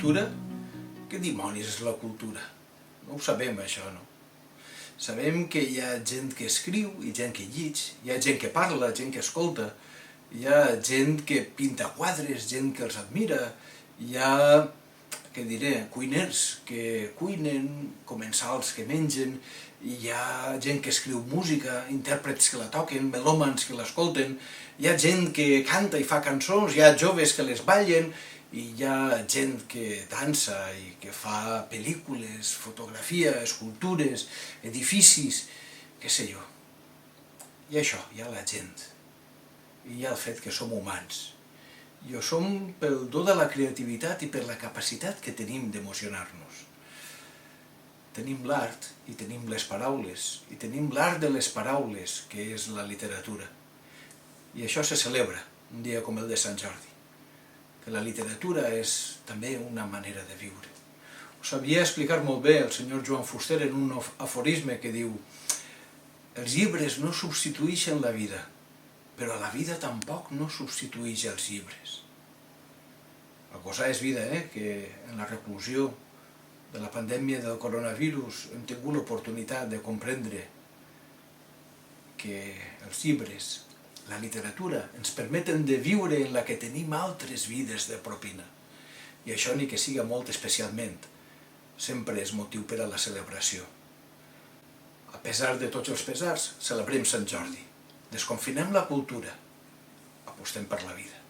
cultura? Què dimonis és la cultura? No ho sabem, això, no? Sabem que hi ha gent que escriu i gent que llig, hi ha gent que parla, gent que escolta, hi ha gent que pinta quadres, gent que els admira, hi ha, què diré, cuiners que cuinen, comensals que mengen, hi ha gent que escriu música, intèrprets que la toquen, melòmans que l'escolten, hi ha gent que canta i fa cançons, hi ha joves que les ballen, i hi ha gent que dansa i que fa pel·lícules, fotografia, escultures, edificis, què sé jo. I això, hi ha la gent. I hi ha el fet que som humans. I ho som pel do de la creativitat i per la capacitat que tenim d'emocionar-nos. Tenim l'art i tenim les paraules, i tenim l'art de les paraules, que és la literatura. I això se celebra un dia com el de Sant Jordi, que la literatura és també una manera de viure. Ho sabia explicar molt bé el senyor Joan Fuster en un aforisme que diu: els llibres no substitueixen la vida, però la vida tampoc no substitueix els llibres. La cosa és vida, que en la reclusió de la pandèmia del coronavirus hem tingut l'oportunitat de comprendre que els llibres, la literatura, ens permeten de viure en la que tenim altres vides de propina. I això, ni que siga molt especialment, sempre és motiu per a la celebració. A pesar de tots els pesars, celebrem Sant Jordi. Desconfinem la cultura. Apostem per la vida.